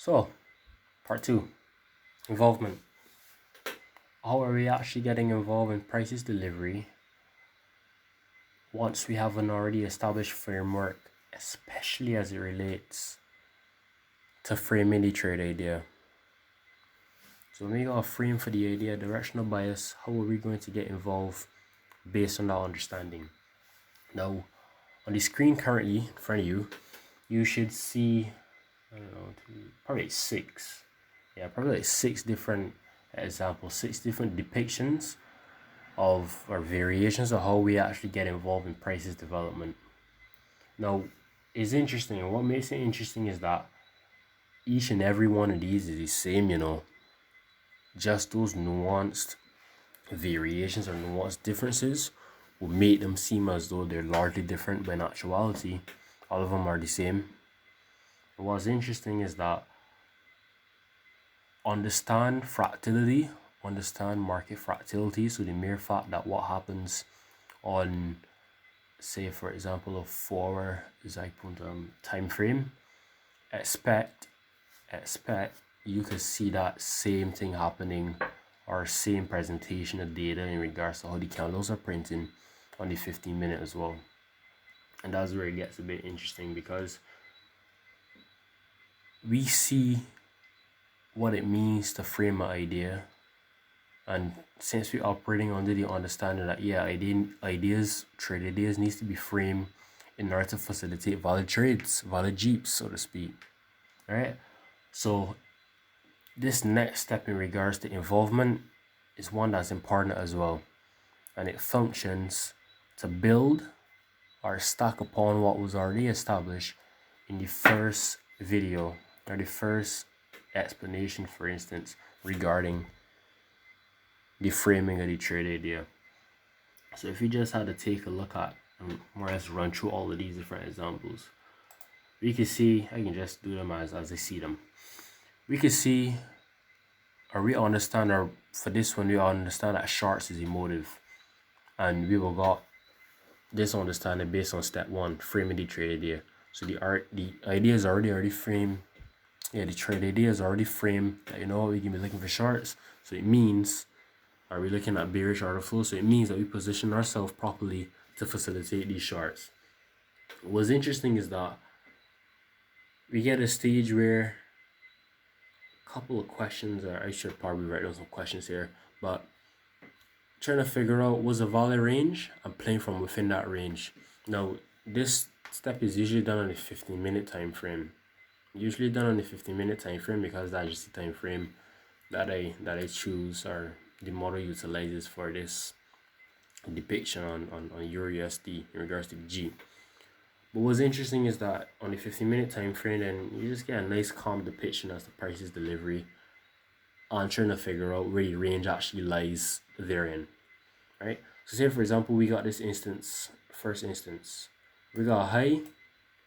So, part two, involvement. How are we actually getting involved in prices delivery once we have an already established framework, especially as it relates to framing the trade idea? So when we got a frame for the idea, directional bias, how are we going to get involved based on that understanding? Now, on the screen currently in front of you, you should see, I don't know, probably six. Yeah, probably like six different examples, six different depictions of or variations of how we actually get involved in prices development. Now, it's interesting, and what makes it interesting is that each and every one of these is the same. Just those nuanced variations or nuanced differences will make them seem as though they're largely different, but in actuality, all of them are the same. And what's interesting is that understand fractality, understand market fractality. So the mere fact that what happens on, say for example, a 4 time frame, expect you could see that same thing happening or same presentation of data in regards to how the candles are printing on the 15-minute as well. And that's where it gets a bit interesting, because we see what it means to frame an idea, and since we're operating under the understanding that trade ideas needs to be framed in order to facilitate valid trades, valid jeeps, so to speak. All right. So this next step in regards to involvement is one that's important as well, and it functions to build or stack upon what was already established in the first video or the first explanation, for instance, regarding the framing of the trade idea. So if you just had to take a look at more or less run through all of these different examples, we can see, I can just do them as I see them. We can see, or we understand, or for this one, we understand that shorts is emotive, and we will got this understanding based on step one, framing the trade idea. So the idea is already framed. Yeah, the trade idea is already framed that we can be looking for shorts. So it means, are we looking at bearish order flow? So it means that we position ourselves properly to facilitate these shorts. What's interesting is that we get a stage where a couple of questions, or I should probably write down some questions here, but trying to figure out, was a valid range and playing from within that range. Now, this step is usually done on a 15-minute time frame. Usually done on the 15-minute time frame because that's just the time frame that I choose, or the model utilizes for this depiction on Euro USD in regards to the G. But what's interesting is that on the 15-minute time frame, then you just get a nice calm depiction as the prices delivery, on trying to figure out where the range actually lies therein. Right? So say for example, we got this first instance, we got a high,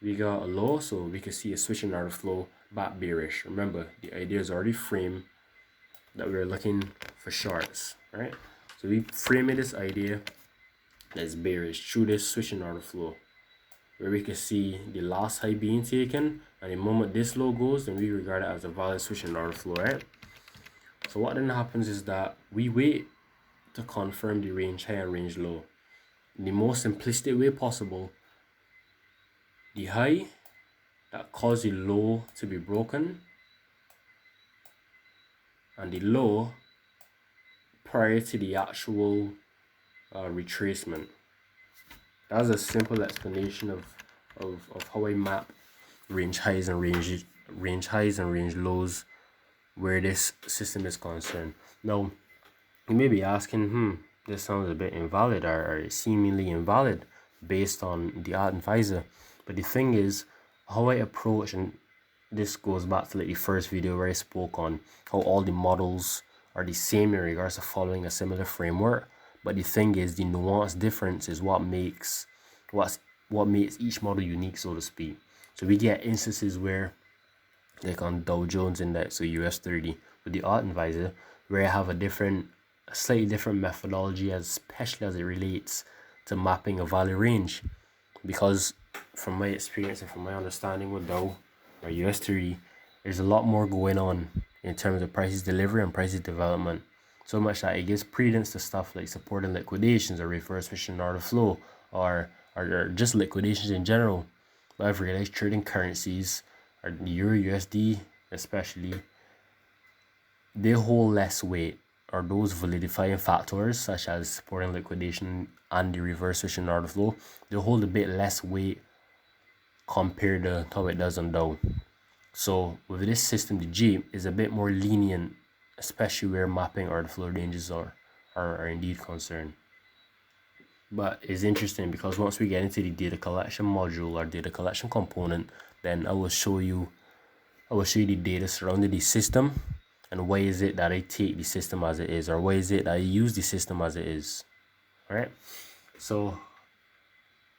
we got a low, so we can see a switching order flow back bearish. Remember, the idea is already framed that we're looking for shorts, right? So we frame this idea that's bearish through this switching order flow, where we can see the last high being taken, and the moment this low goes, then we regard it as a valid switching order flow, right? So what then happens is that we wait to confirm the range high and range low in the most simplistic way possible. The high that caused the low to be broken, and the low prior to the actual retracement. That's a simple explanation of how I map range highs and range lows where this system is concerned. Now, you may be asking, this sounds a bit invalid or seemingly invalid based on the art advisor. But the thing is, how I approach, and this goes back to like the first video where I spoke on how all the models are the same in regards to following a similar framework. But the thing is, the nuance difference is what makes each model unique, so to speak. So we get instances where, like on Dow Jones Index or US 30 with the art advisor, where I have a slightly different methodology, especially as it relates to mapping a value range. Because from my experience and from my understanding with Dow or US 30, there's a lot more going on in terms of prices delivery and prices development. So much that it gives credence to stuff like supporting liquidations or reverse switching order flow or just liquidations in general. But I've realized trading currencies, or the Euro USD especially, they hold less weight, or those validifying factors such as supporting liquidation and the reverse switching order flow, they hold a bit less weight compared to how it does on Dow. So with this system, the G is a bit more lenient, especially where mapping order flow ranges are indeed concerned. But it's interesting because once we get into the data collection module or data collection component, then I will show you the data surrounding the system and why is it that I take the system as it is, or why is it that I use the system as it is. All right. So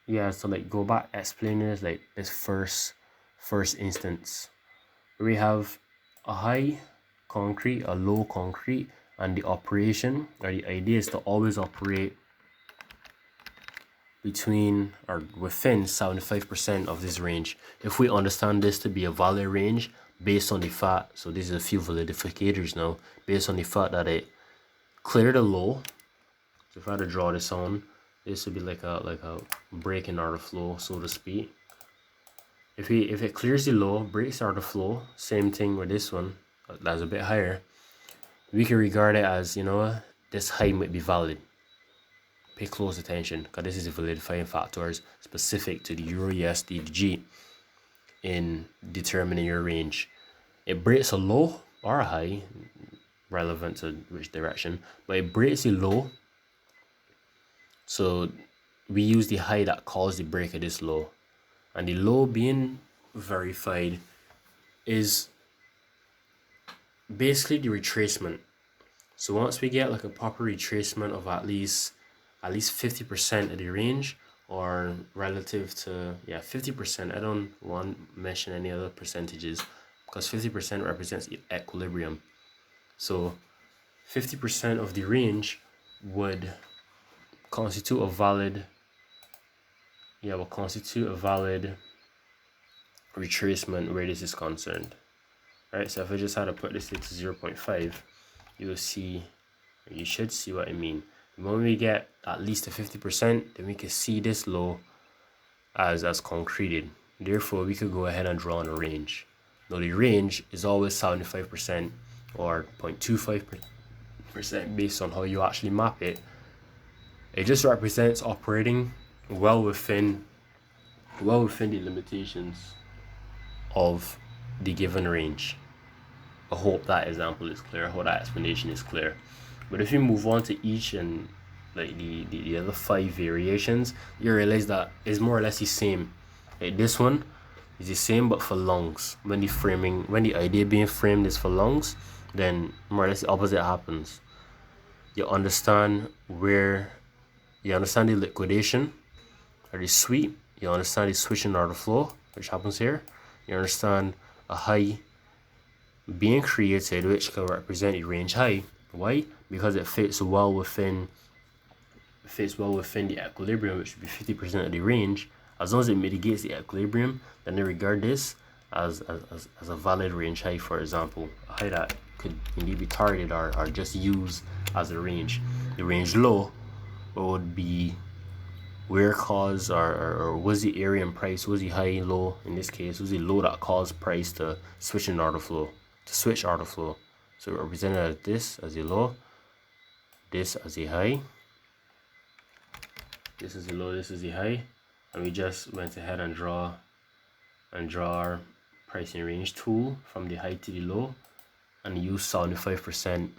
yeah, so like go back explaining this, like this first instance. We have a high concrete, a low concrete, and the operation or the idea is to always operate between or within 75% of this range. If we understand this to be a valid range based on the fact, so these are a few validificators now, based on the fact that it cleared a low. So if I had to draw this on, this would be like a break in order flow, so to speak. If it clears the low, breaks order flow, same thing with this one, that's a bit higher, we can regard it as, you know, this high might be valid. Pay close attention because this is the validifying factors specific to the Euro USD G in determining your range. It breaks a low or a high, relevant to which direction, but it breaks a low. So we use the high that caused the break of this low, and the low being verified is basically the retracement. So once we get like a proper retracement of at least 50% of the range, or relative to 50%, I don't want to mention any other percentages because 50% represents equilibrium. So 50% of the range would constitute a valid retracement where this is concerned. Right, so if I just had to put this into 0.5, you will see, or you should see what I mean. When we get at least a 50%, then we can see this low as concreted. Therefore, we could go ahead and draw on a range. Now the range is always 75% or 0.25% based on how you actually map it. It just represents operating well within the limitations of the given range. I hope that example is clear. I hope that explanation is clear. But if you move on to each and like the other 5 variations, you realize that it's more or less the same. Like this one is the same but for longs. When the idea being framed is for longs, then more or less the opposite happens. You understand the liquidation or the sweep. You understand the switching order flow, which happens here. You understand a high being created, which can represent a range high. Why? Because it fits well within the equilibrium, which would be 50% of the range. As long as it mitigates the equilibrium, then they regard this as a valid range high. For example, a high that could indeed be targeted or just used as a range. The range low would be where cause or was the area and price, was the high, low, in this case, was the low that caused price to switch order flow. So we represented this as a low, this as a high, this is a low, this is a high, and we just went ahead and draw our pricing range tool from the high to the low and use 75%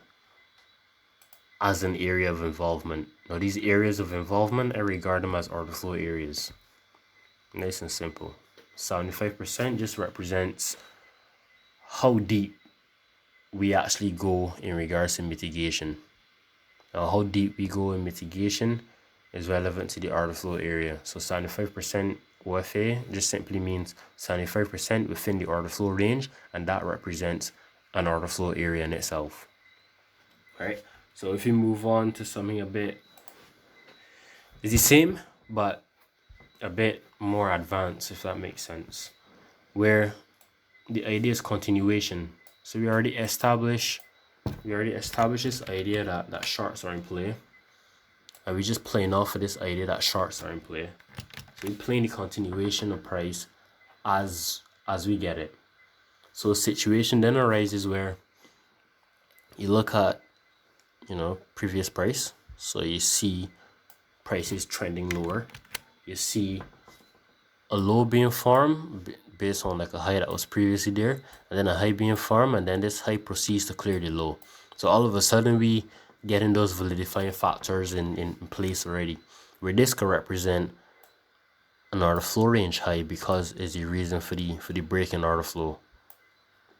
as an area of involvement. Now these areas of involvement, I regard them as order flow areas. Nice and simple. 75% just represents how deep we actually go in regards to mitigation. Now how deep we go in mitigation is relevant to the order flow area. So 75% OFA just simply means 75% within the order flow range, and that represents an order flow area in itself. All right, so if you move on to something it's the same but a bit more advanced, if that makes sense, where the idea is continuation. So we already established this idea that shorts are in play, and we're just playing off of this idea that shorts are in play. So we're playing the continuation of price as we get it. So a situation then arises where you look at, previous price. So you see prices trending lower. You see a low being formed based on like a high that was previously there, and then a high being formed, and then this high proceeds to clear the low. So all of a sudden we getting those validifying factors in place already, where this could represent an order flow range high because it's the reason for the break in order flow.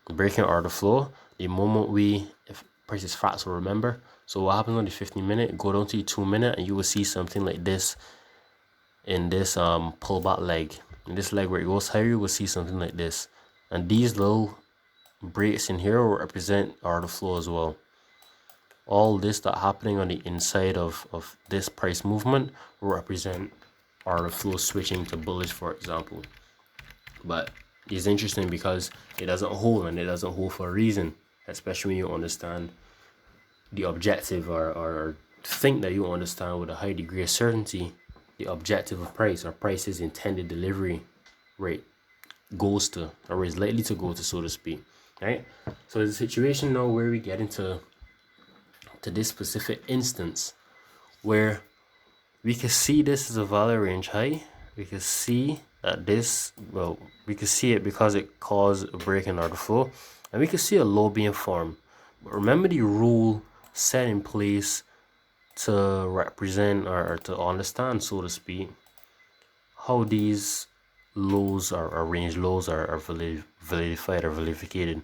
Breaking order flow, the moment if price is fractal, remember. So what happens on the 15-minute? Go down to the 2-minute, and you will see something like this in this pullback leg. In this leg where it goes higher, you will see something like this. And these little breaks in here will represent order flow as well. All this that happening on the inside of this price movement will represent order flow switching to bullish, for example. But it's interesting because it doesn't hold, and it doesn't hold for a reason, especially when you understand the objective or think that you understand with a high degree of certainty the objective of price, or price's intended delivery rate goes to, or is likely to go to, so to speak, right? So there's a situation now where we get into this specific instance where we can see this as a value range high. We can see that we can see it because it caused a break in order flow, and we can see a low being formed. But remember the rule set in place to represent or to understand, so to speak, how these lows or range lows are validified or validicated.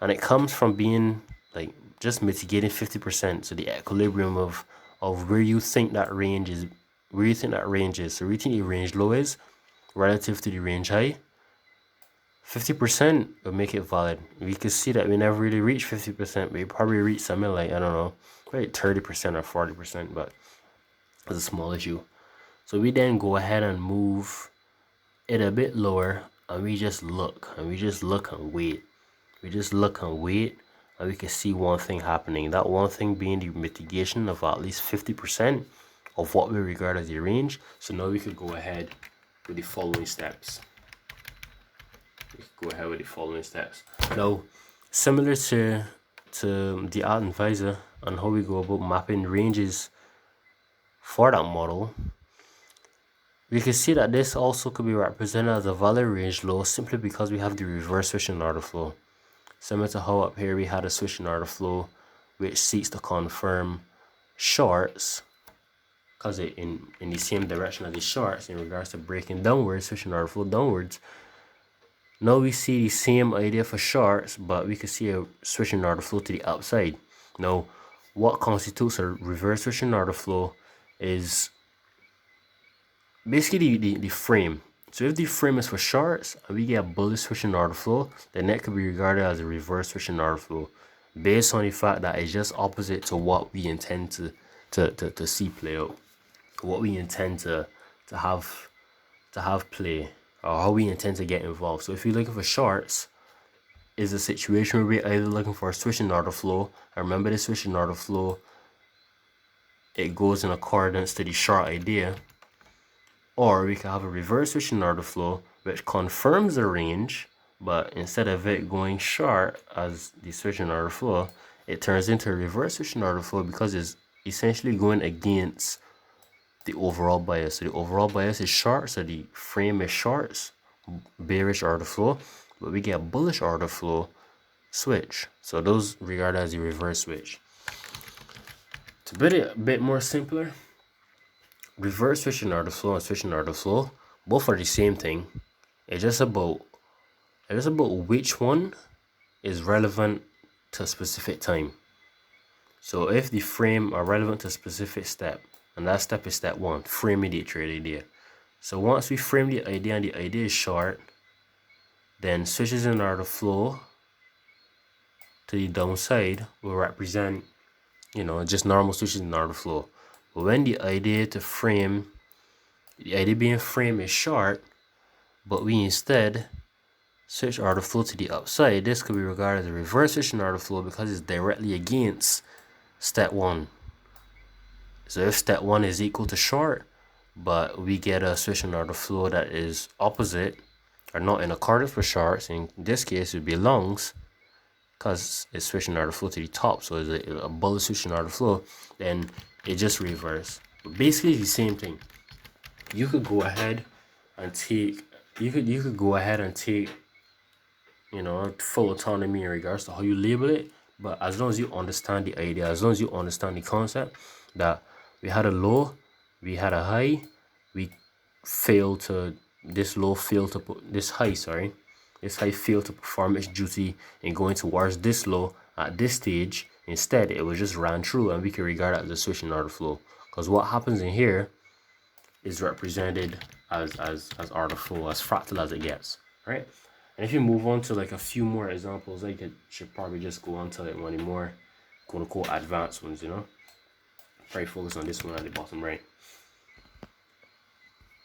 And it comes from being like just mitigating 50%. So the equilibrium of where you think that range is, So where you think the range low is relative to the range high, 50% will make it valid. We can see that we never really reach 50%. We probably reach something like, I don't know, right, 30% or 40%, but it's a small issue. So we then go ahead and move it a bit lower, and we just look and wait. We just look and wait, and we can see one thing happening. That one thing being the mitigation of at least 50% of what we regard as the range. So now we could go ahead with the following steps. Now, similar to the Alt Advisor and how we go about mapping ranges for that model, we can see that this also could be represented as a valid range low simply because we have the reverse switching order flow. Similar to how up here we had a switching order flow which seeks to confirm shorts, because it in the same direction as the shorts in regards to breaking downwards, switching order flow downwards. Now we see the same idea for shorts, but we can see a switching order flow to the upside. Now, what constitutes a reverse switching order flow is basically the frame. So if the frame is for shorts and we get a bullish switching order flow, then that could be regarded as a reverse switching order flow, based on the fact that it's just opposite to what we intend to see play out, what we intend to have play, or how we intend to get involved. So if you're looking for shorts, is a situation where we're either looking for a switching order flow, and remember the switching order flow, it goes in accordance to the short idea, or we can have a reverse switching order flow which confirms the range, but instead of it going short as the switching order flow, it turns into a reverse switching order flow because it's essentially going against the overall bias. So the overall bias is short, so the frame is shorts, bearish order flow, but we get bullish order flow switch. So those regarded as the reverse switch. To put it a bit more simpler, reverse switching order flow and switching order flow, both are the same thing. It's just about which one is relevant to a specific time. So if the frame are relevant to a specific step, and that step is step 1, framing the trade idea. So once we frame the idea and the idea is short, then switches in order flow to the downside will represent, just normal switches in order flow. But when the idea being framed is short, but we instead switch order flow to the upside, this could be regarded as a reverse switching order flow because it's directly against step 1. So if step 1 is equal to short, but we get a switching order flow that is opposite or not in accordance with shorts, in this case it would be longs, because it's switching order flow to the top, so it's a bullet switching order flow, then it just reverse. But basically the same thing. You could go ahead and take you know, full autonomy in regards to how you label it, but as long as you understand the idea, as long as you understand the concept that we had a low, we had a high, we failed to, this low failed to put this high, sorry, this high failed to perform its duty in going towards this low at this stage. Instead, it was just ran through, and we can regard that as a switching order flow, because what happens in here is represented as order flow, as fractal as it gets, right? And if you move on to like a few more examples, I should probably just go on to like one more quote unquote advanced ones, you know. Probably focus on this one at the bottom right.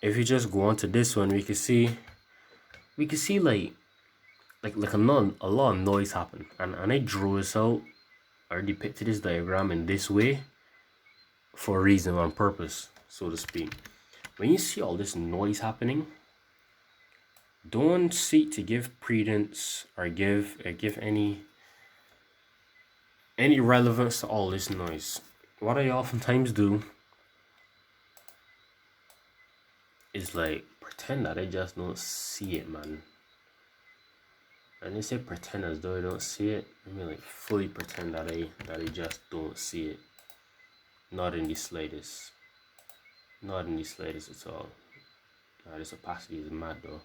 If you just go on to this one, we can see like a lot of noise happen, and I drew this out or depicted this diagram in this way for a reason, on purpose, so to speak. When you see all this noise happening, don't seek to give credence or give any relevance to all this noise. What I oftentimes do is like pretend that I just don't see it, man. And they say pretend as though I don't see it. I mean, like fully pretend that I just don't see it. Not in the slightest. Not in the slightest at all. This opacity is mad though.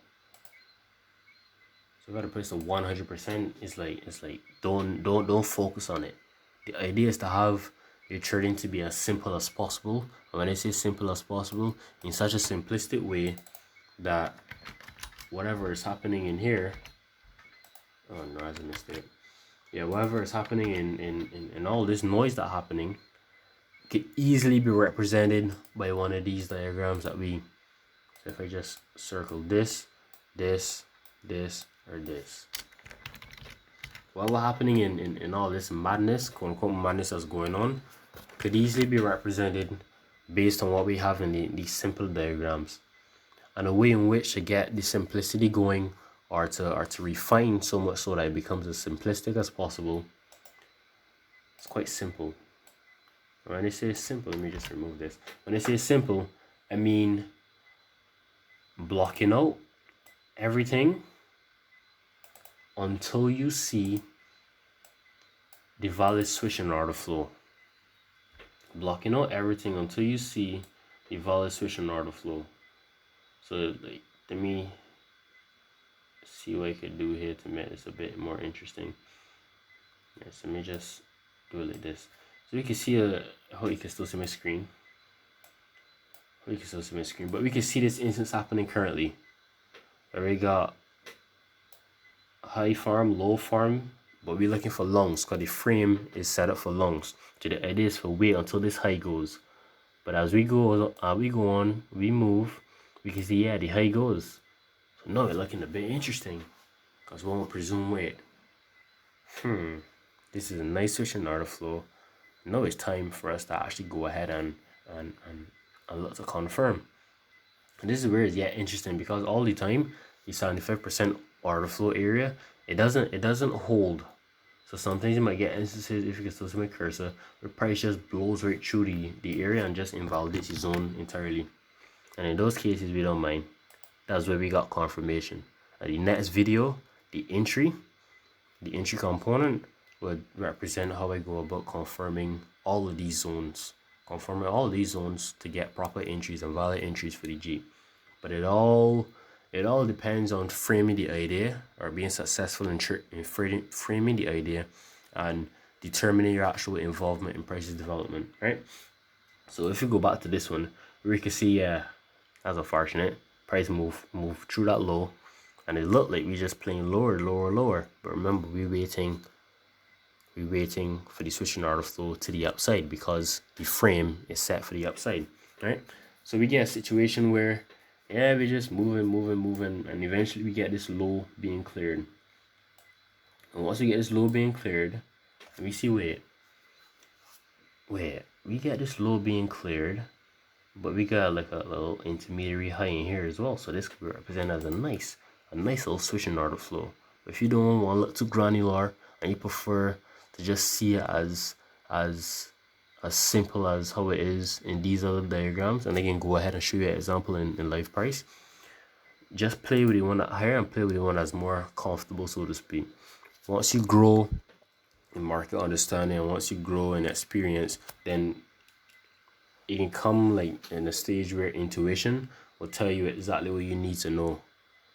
So if I gotta put this to 100%, it's like don't focus on it. The idea is to have your trading to be as simple as possible. And when I say simple as possible, in such a simplistic way that whatever is happening in here, oh no, that's a mistake. Yeah, whatever is happening in all this noise that's happening could easily be represented by one of these diagrams that we, so if I just circle this, this, this, or this. What was happening in all this madness, quote unquote madness that's going on, could easily be represented based on what we have in these simple diagrams. And a way in which to get the simplicity going, or to refine so much so that it becomes as simplistic as possible, it's quite simple. When I say simple, let me just remove this. When I say simple, I mean blocking out everything until you see the valid switching order flow. Blocking out everything until you see the valid switching order flow. So like, let me see what I could do here to make this a bit more interesting. Yes, let me just do it like this. So you can see how you can still see my screen. But we can see this instance happening currently. Where we got high farm, low farm, but we're looking for longs because the frame is set up for longs. So the idea is for wait until this high goes. But as we go on, we move, we can see, yeah, the high goes. So now it's looking a bit interesting, because one will presume, wait, this is a nice switching order flow. Now it's time for us to actually go ahead and look to confirm. And this is where it's interesting, because all the time the 75% order flow area, it doesn't hold. So sometimes you might get instances, if you can still see my cursor, where price just blows right through the area and just invalidates the zone entirely. And in those cases, we don't mind. That's where we got confirmation. And the next video, the entry component would represent how I go about confirming all of these zones. Confirming all of these zones to get proper entries and valid entries for the Jeep. But it all depends on framing the idea, or being successful in framing the idea and determining your actual involvement in prices development, right? So if you go back to this one, we can see, that's unfortunate, price move through that low, and it looked like we just playing lower. But remember, we're waiting for the switching order flow to the upside, because the frame is set for the upside, right? So we get a situation where Yeah, we just moving, and eventually we get this low being cleared. And once we get this low being cleared, let me see, wait, we get this low being cleared, but we got like a little intermediary high in here as well. So this could be represented as a nice little switching order flow. But if you don't want to look too granular and you prefer to just see it as simple as how it is in these other diagrams, and I can go ahead and show you an example in live price. Just play with the one that higher and play with the one that's more comfortable, so to speak. Once you grow in market understanding and once you grow in experience, then it can come like in a stage where intuition will tell you exactly what you need to know.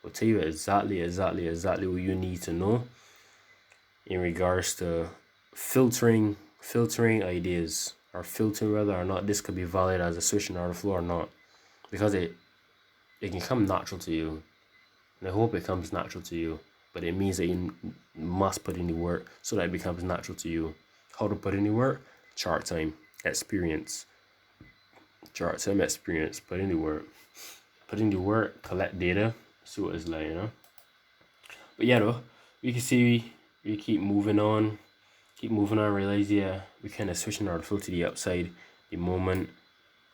Will tell you exactly what you need to know in regards to filtering ideas, or filtering whether or not this could be valid as a switching order flow or not, because it can come natural to you, and I hope it comes natural to you. But it means that you must put in the work so that it becomes natural to you. How to put in the work? Chart time, experience. Chart time, experience. Put in the work. Put in the work. Collect data. See what it's like, you know. But yeah, though, we can see we keep moving on. Realize, yeah, we kind of switching our flow to the upside the moment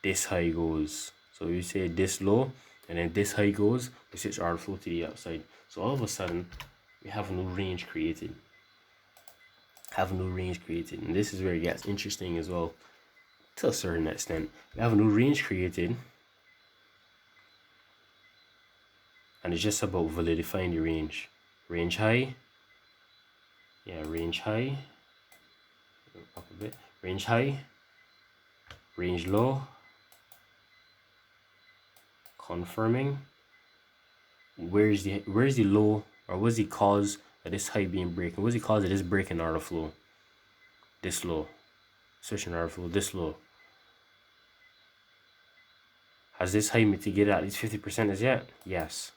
this high goes. So we say this low, and then this high goes, we switch our flow to the upside. So all of a sudden, we have a new range created. And this is where it gets interesting as well, to a certain extent. We have a new range created, and it's just about validifying the range. Range high. Yeah, range high. Up a bit. Range high. Range low. Confirming. Where's the low, or what's the cause of this high being breaking? What's the cause of this breaking order flow? This low. Switching order flow, this low. Has this high mitigated at least 50% as yet? Yes.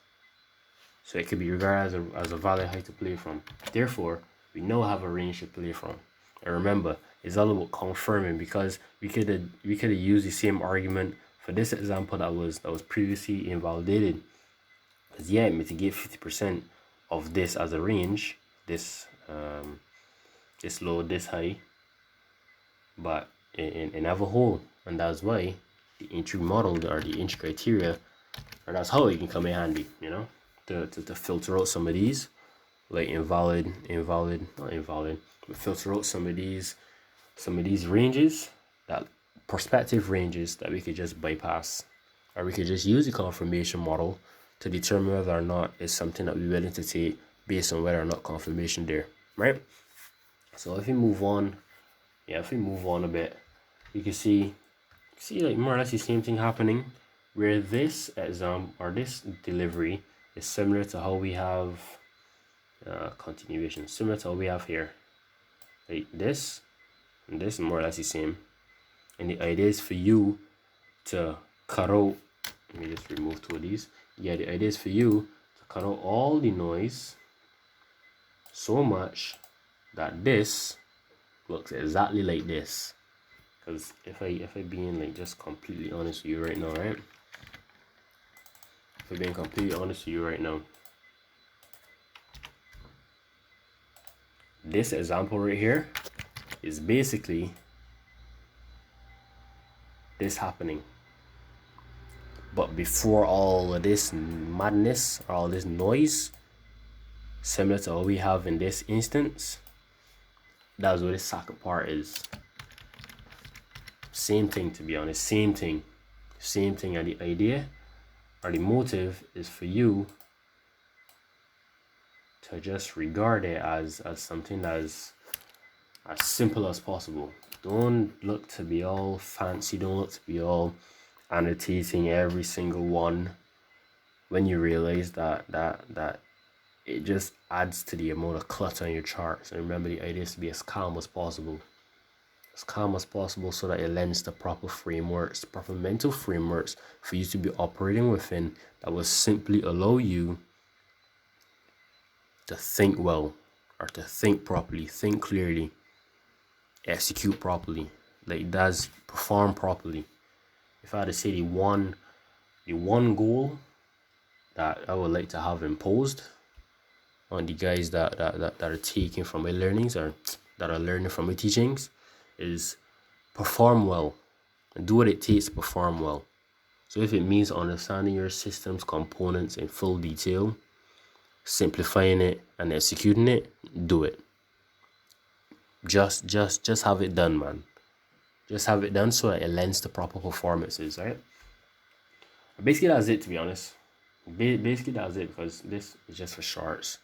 So it could be regarded as a valid high to play from. Therefore, we now have a range to play from. And remember, it's all about confirming, because we could have used the same argument for this example that was previously invalidated. Because yeah, it mitigate 50% of this as a range, this this low, this high, but in have a whole, and that's why the entry model, or the entry criteria, or that's how it can come in handy, you know, to filter out some of these, like invalid, not invalid, but filter out some of these ranges, that prospective ranges that we could just bypass, or we could just use the confirmation model to determine whether or not it's something that we're willing to take based on whether or not confirmation there, right? So if we move on, a bit, you can see like more or less the same thing happening, where this exam or this delivery is similar to how we have continuation, similar to how we have here. Like this and this is more or less the same. And the idea is for you to cut out, let me just remove two of these. Yeah, the idea is for you to cut out all the noise so much that this looks exactly like this. Because if I being like just completely honest with you right now, right? If I'm being completely honest with you right now, this example right here is basically this happening. But before all of this madness, or all this noise, similar to what we have in this instance, that's what this socket part is. Same thing, to be honest, same thing. And the idea or the motive is for you to just regard it as something as simple as possible. Don't look to be all fancy, don't look to be all annotating every single one, when you realize that it just adds to the amount of clutter in your charts. And remember, the idea is to be as calm as possible, so that it lends the proper frameworks, proper mental frameworks for you to be operating within, that will simply allow you to think well, or to think properly, think clearly, execute properly, like that's perform properly. If I had to say the one goal that I would like to have imposed on the guys that are taking from my learnings or that are learning from my teachings is perform well and do what it takes to perform well. So if it means understanding your system's components in full detail, simplifying it and executing it, do it. Just have it done, man. Just have it done so that it lends to proper performances, right? Basically, that's it, to be honest. Basically, that's it, because this is just for shorts.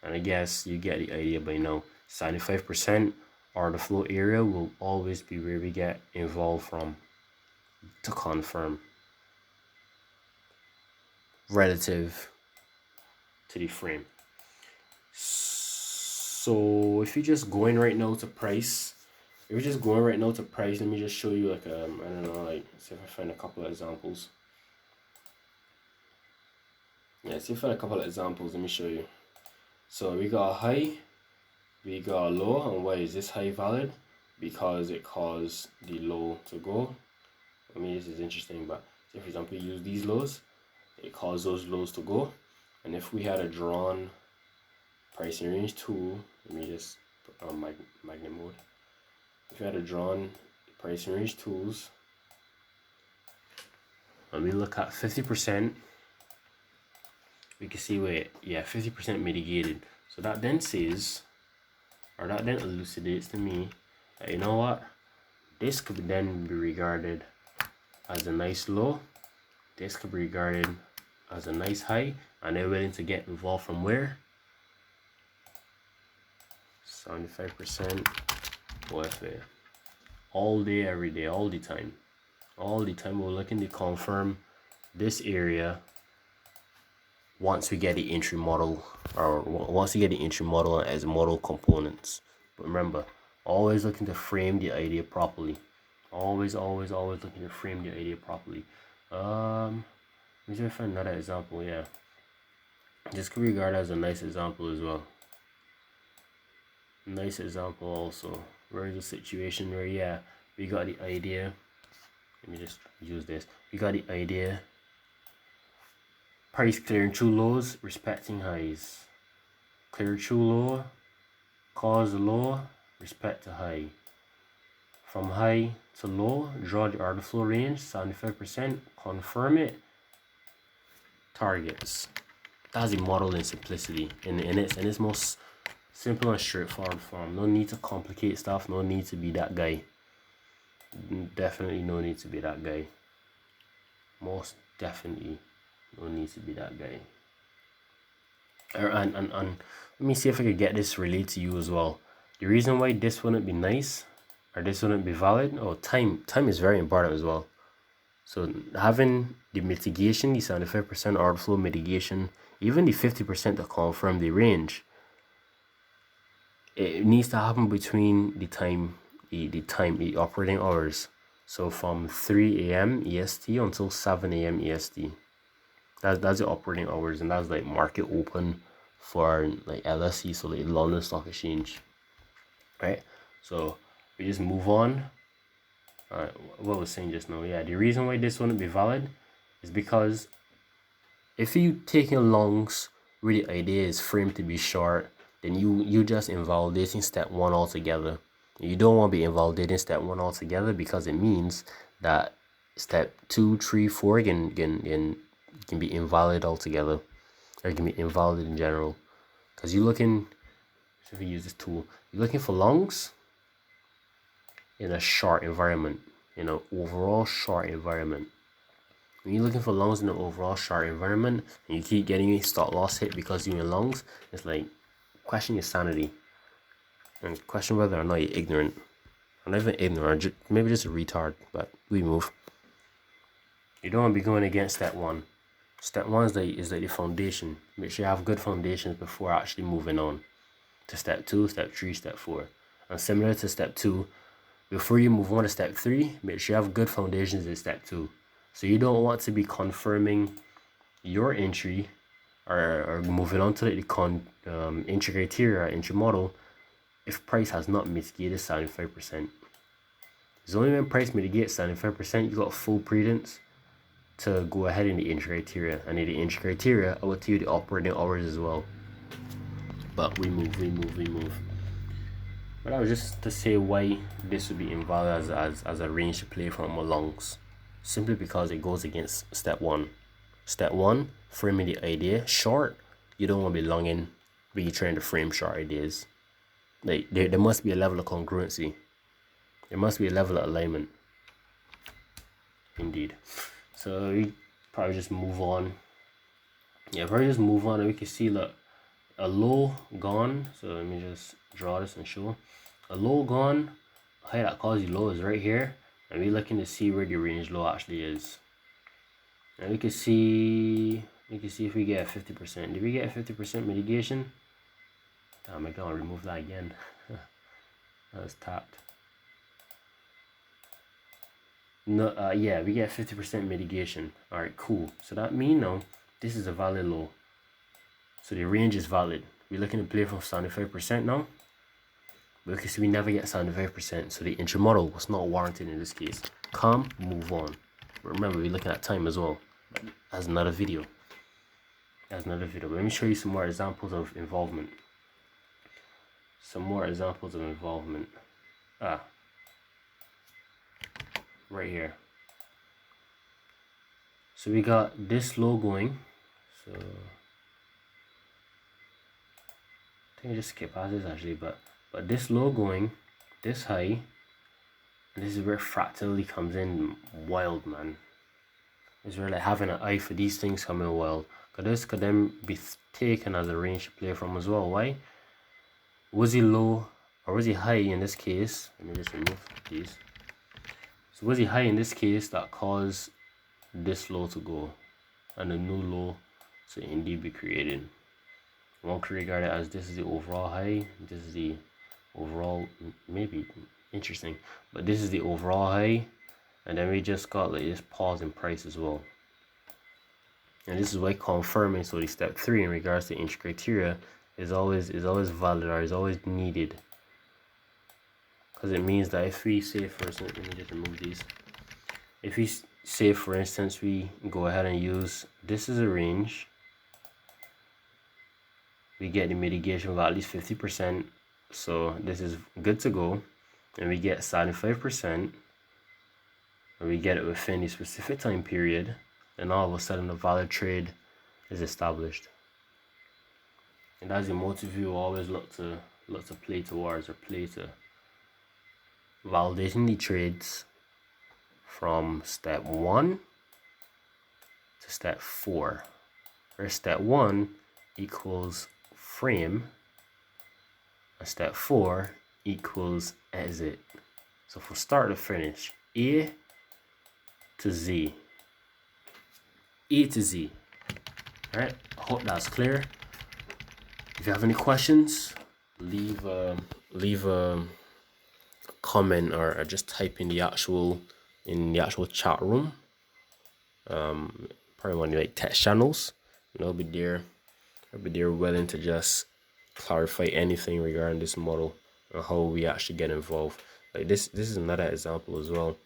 And I guess you get the idea by now. 75% order flow area will always be where we get involved from to confirm relative to the frame. So if you're just going right now to price, let me just show you like I don't know, like see if I find a couple of examples. Yeah, see if I find a couple of examples. Let me show you. So we got a high, we got a low, and why is this high valid? Because it caused the low to go. I mean, this is interesting, but say for example, use these lows, it caused those lows to go. And if we had a drawn pricing range tool, let me just put on magnet mode. If we had a drawn pricing range tools, and we look at 50%, we can see where, yeah, 50% mitigated. So that then says, or that then elucidates to me that, you know what, this could then be regarded as a nice low, this could be regarded as a nice high, and they're willing to get involved from where? 75% OFA. All day, every day, all the time. All the time we're looking to confirm this area once we get the entry model, or once we get the entry model as model components. But remember, always looking to frame the idea properly. Always looking to frame the idea properly. Let me see if I find another example. Yeah, this could be regarded as a nice example as well. Nice example also. Where is a situation where, yeah, we got the idea. Let me just use this. We got the idea. Price clearing through lows, respecting highs. Clear through low, cause low, respect to high. From high to low, draw the order flow range, 75%, confirm it, targets. That's the model in simplicity, in its most simple and straightforward form. No need to complicate stuff, no need to be that guy. Definitely no need to be that guy. Most definitely no need to be that guy. And let me see if I could get this related to you as well. The reason why this wouldn't be nice, or this wouldn't be valid, time is very important as well. So having the mitigation, the 75% order flow mitigation, even the 50% to confirm the range, it needs to happen between the operating hours. So from 3 a.m. EST until 7 a.m. EST. That's the operating hours, and that's like market open for like LSE, so like London Stock Exchange, right? So we just move on. What I was saying just now, yeah, the reason why this wouldn't be valid is because if you taking longs where the idea is framed to be short, then you just invalidating step one altogether. You don't want to be invalidating step one altogether, because it means that step 2, 3, 4 can be invalid altogether, or can be invalid in general. Because you're looking, if you use this tool, you're looking for longs in a short environment, in an overall short environment. When you're looking for longs in an overall short environment, and you keep getting a stop loss hit because you're in longs, it's like, question your sanity, and question whether or not you're ignorant. Or not even ignorant, maybe just a retard, but we move. You don't want to be going against step one. Step one is like the foundation. Make sure you have good foundations before actually moving on to step 2, step 3, step 4. And similar to step 2, before you move on to step 3, make sure you have good foundations in step 2. So you don't want to be confirming your entry or moving on to the entry criteria, entry model, if price has not mitigated 75%. It's only when price mitigates 75%, you got full credence. to go ahead in the entry criteria, and in the entry criteria I will tell you the operating hours as well. But we move. But that was just to say why this would be invalid as a range to play from alongs, simply because it goes against step one. Step one, framing the idea short. You don't want to be longing when you're trying to frame short ideas. Like there must be a level of congruency. There must be a level of alignment. Indeed. So we probably just move on. Yeah, probably just move on, and we can see, look, a low gone. So let me just draw this and show. A low gone, high that calls you low is right here, and we're looking to see where the range low actually is. And we can see if we get a 50%. Did we get a 50% mitigation? Damn, I gotta remove that again. That was tapped. No, yeah, we get 50% mitigation. All right, cool. So that means now this is a valid low. So the range is valid. We're looking to play from 75% now. But because we never get 75%, so the entry model was not warranted in this case. Calm, move on. But remember, we're looking at time as well. That's another video. But let me show you some more examples of involvement. Right here. So we got this low going. So I think I just skip past this actually, but this low going, this high, and this is where fractality comes in wild, man. It's really having an eye for these things coming wild. Because this could then be taken as a range to play from as well. Why? Was he low or was he high in this case? Let me just remove these. So was he high in this case that caused this low to go and a new low to indeed be created? One could regard it as this is the overall high, this is the overall, maybe interesting, but this is the overall high, and then we just got like this pause in price as well. And this is why confirming, so the step 3 in regards to entry criteria is always valid or is always needed, because it means that if we say, for instance, let me just remove these. If we say, for instance, we go ahead and use this as a range, we get the mitigation of at least 50%, so this is good to go, and we get 75%, and we get it within a specific time period, and all of a sudden a valid trade is established. And that's the motive you always look to play towards, or play to validating the trades from step 1 to step 4, where step 1 equals frame and step 4 equals exit. So from start to finish, A to Z. All right, I hope that's clear. If you have any questions, leave a comment, or just type in the actual chat room. Probably one of like text channels, and I'll be there willing to just clarify anything regarding this model and how we actually get involved. Like this is another example as well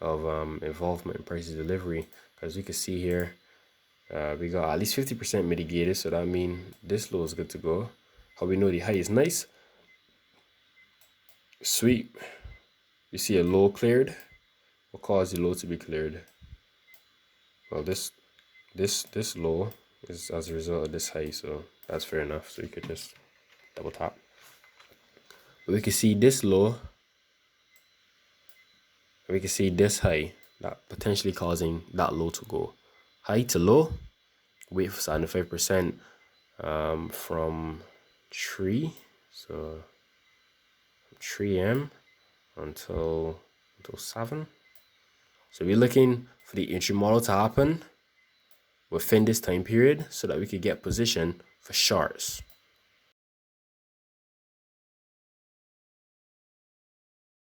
of involvement in prices delivery, because you can see here we got at least 50% mitigated, so that means this low is good to go. How we know the high is nice? Sweet. You see a low cleared. What caused the low to be cleared? Well, this low is as a result of this high, so that's fair enough. So you could just double tap. But we can see this low, and we can see this high, that potentially causing that low to go. High to low, wait for 75% from 3, so 3 AM until 7. So we're looking for the entry model to happen within this time period so that we could get position for shorts.